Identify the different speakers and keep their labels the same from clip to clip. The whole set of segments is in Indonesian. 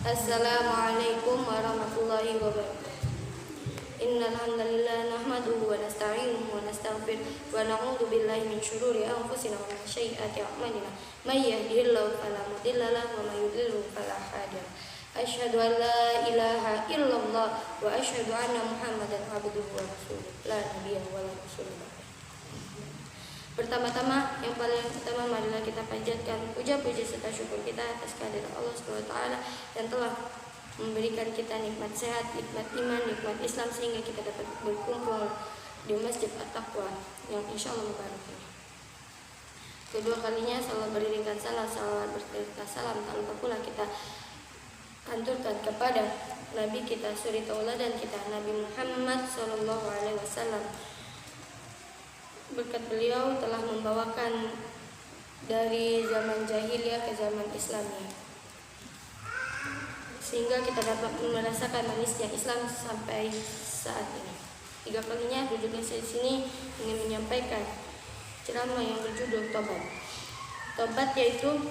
Speaker 1: Assalamualaikum warahmatullahi wabarakatuh. Innal hamdalillah nahmaduhu wa nasta'inuhu wa nastaghfiruh wa na'udzu billahi min shururi anfusina wa min sayyiati a'malina. May yahdihillahu fala mudilla lahu wa may yudlil fala hadiya lahu. Asyhadu an la ilaha illallah wa asyhadu anna Muhammadan abduhu wa rasuluh. La nabiyya wa la rasulullah. Pertama-tama, yang paling utama marilah kita panjatkan puja-puji serta syukur kita atas kehadirat Allah SWT yang telah memberikan kita nikmat sehat, nikmat iman, nikmat Islam sehingga kita dapat berkumpul di Masjid At-Taqwa yang insya Allah mubarak ini. Kedua kalinya selalu beriringkan salawat berserta salam, tak lupa pula kita anturkan kepada Nabi kita, suri tauladan kita, Nabi Muhammad SAW. Berkat beliau telah membawakan dari zaman jahiliyah ke zaman Islamiyah, sehingga kita dapat merasakan manisnya Islam sampai saat ini. Tiga kalinya duduknya saya di sini ingin menyampaikan ceramah yang berjudul Tobat. Tobat yaitu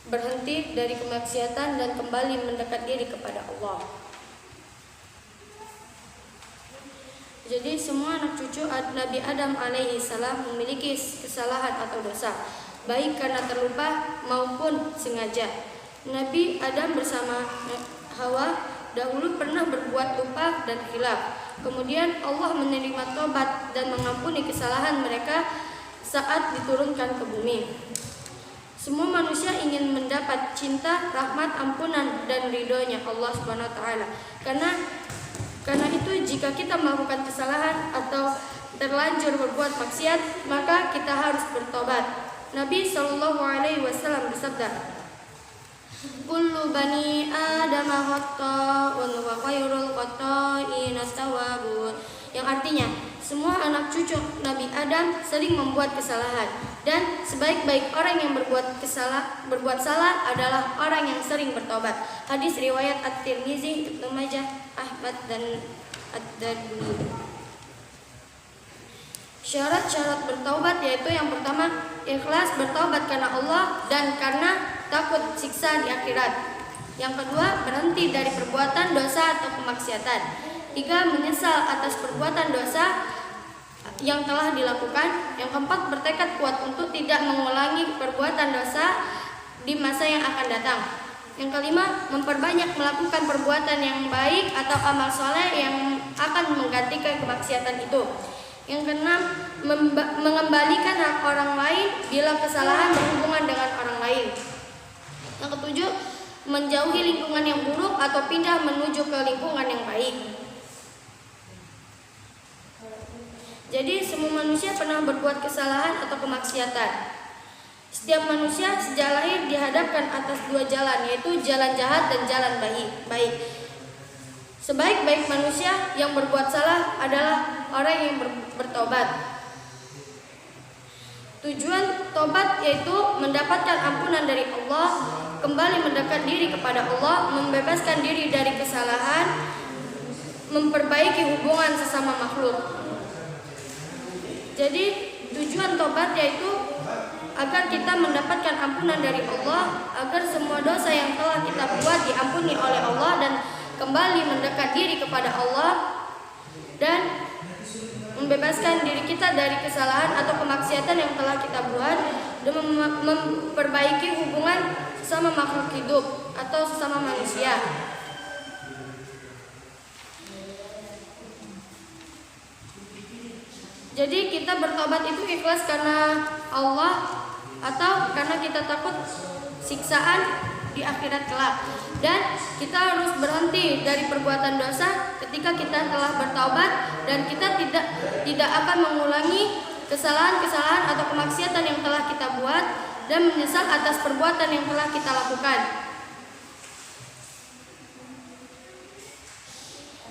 Speaker 1: berhenti dari kemaksiatan dan kembali mendekat diri kepada Allah. Jadi semua anak cucu Nabi Adam alaihi salam memiliki kesalahan atau dosa, baik karena terlupa maupun sengaja. Nabi Adam bersama Hawa dahulu pernah berbuat lupa dan khilaf. Kemudian Allah menerima tobat dan mengampuni kesalahan mereka saat diturunkan ke bumi. Semua manusia ingin mendapat cinta, rahmat, ampunan dan ridhonya Allah Subhanahu wa taala. Karena itu jika kita melakukan kesalahan atau terlanjur berbuat maksiat, maka kita harus bertobat. Nabi SAW bersabda, "Kullu bani Adam khata'un wa khairul khata'ina tawwabun." Yang artinya, semua anak cucu Nabi Adam sering membuat kesalahan dan sebaik-baik orang yang berbuat salah adalah orang yang sering bertobat. Hadis riwayat At-Tirmizi, Ibnu Majah, Ahmad dan Ad-Darimi. Syarat-syarat bertaubat yaitu yang pertama, ikhlas bertaubat karena Allah dan karena takut siksa di akhirat. Yang kedua, berhenti dari perbuatan dosa atau kemaksiatan. Tiga, menyesal atas perbuatan dosa yang telah dilakukan. Yang keempat, bertekad kuat untuk tidak mengulangi perbuatan dosa di masa yang akan datang. Yang kelima, memperbanyak melakukan perbuatan yang baik atau amal soleh yang akan menggantikan kemaksiatan itu. Yang keenam, mengembalikan hak orang lain bila kesalahan berhubungan dengan orang lain. Yang ketujuh, menjauhi lingkungan yang buruk atau pindah menuju ke lingkungan yang baik. Jadi semua manusia pernah berbuat kesalahan atau kemaksiatan. Setiap manusia sejak lahir dihadapkan atas dua jalan, yaitu jalan jahat dan jalan baik. Sebaik-baik manusia yang berbuat salah adalah orang yang bertobat. Tujuan tobat yaitu mendapatkan ampunan dari Allah, kembali mendekat diri kepada Allah, membebaskan diri dari kesalahan, memperbaiki hubungan sesama makhluk. Jadi tujuan tobat yaitu agar kita mendapatkan ampunan dari Allah, agar semua dosa yang telah kita buat diampuni oleh Allah dan kembali mendekat diri kepada Allah dan membebaskan diri kita dari kesalahan atau kemaksiatan yang telah kita buat dan memperbaiki hubungan sesama makhluk hidup atau sesama manusia. Jadi kita bertobat itu ikhlas karena Allah atau karena kita takut siksaan di akhirat kelak. Dan kita harus berhenti dari perbuatan dosa ketika kita telah bertaubat dan kita tidak akan mengulangi kesalahan-kesalahan atau kemaksiatan yang telah kita buat dan menyesal atas perbuatan yang telah kita lakukan.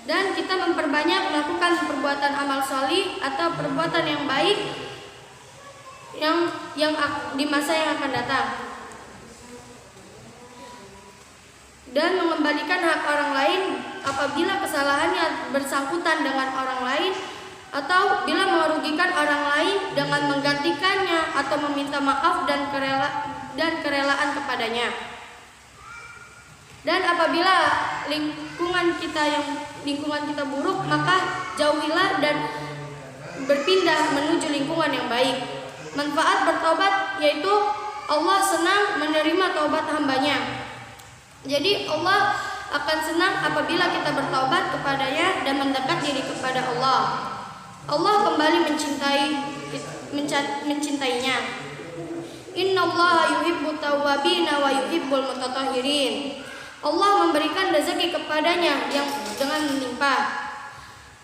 Speaker 1: Dan kita memperbanyak melakukan perbuatan amal sholih atau perbuatan yang baik yang di masa yang akan datang. Dan mengembalikan hak orang lain apabila kesalahannya bersangkutan dengan orang lain atau bila merugikan orang lain dengan menggantikannya atau meminta maaf dan kerelaan kepadanya. Dan apabila lingkungan kita buruk, maka jauhilah dan berpindah menuju lingkungan yang baik. Manfaat bertobat yaitu Allah senang menerima taubat hambanya. Jadi Allah akan senang apabila kita bertaubat kepadanya dan mendekat diri kepada Allah. Allah kembali mencintainya. Innallaha yuhibbut tawwabina wa yuhibbul mutatahhirin. Allah memberikan rezeki kepadanya yang dengan melimpah.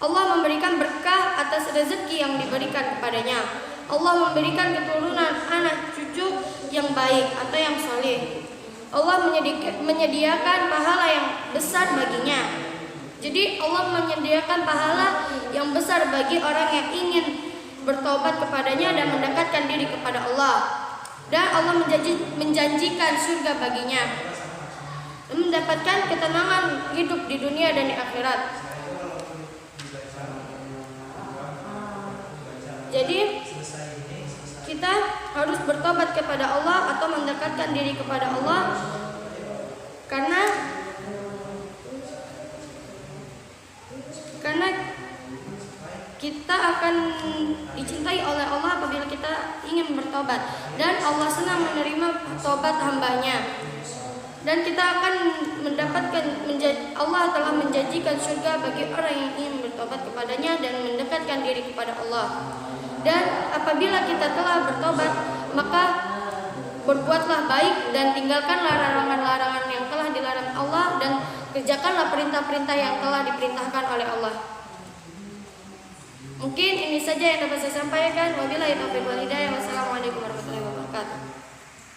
Speaker 1: Allah memberikan berkah atas rezeki yang diberikan kepadanya. Allah memberikan keturunan anak cucu yang baik atau yang saleh. Allah menyediakan pahala yang besar baginya. Jadi Allah menyediakan pahala yang besar bagi orang yang ingin bertobat kepadanya dan mendekatkan diri kepada Allah. Dan Allah menjanjikan surga baginya, mendapatkan ketenangan hidup di dunia dan di akhirat. Jadi kita harus bertobat kepada Allah atau mendekatkan diri kepada Allah, karena kita akan dicintai oleh Allah apabila kita ingin bertobat, dan Allah senang menerima tobat hambanya. Dan kita akan mendapatkan, Allah telah menjanjikan surga bagi orang yang ingin bertobat kepadanya dan mendekatkan diri kepada Allah. Dan apabila kita telah bertobat, maka berbuatlah baik dan tinggalkanlah larangan-larangan yang telah dilarang Allah, dan kerjakanlah perintah-perintah yang telah diperintahkan oleh Allah. Mungkin ini saja yang dapat saya sampaikan. Wabillahi taufiq wal hidayah. Wassalamualaikum warahmatullahi wabarakatuh.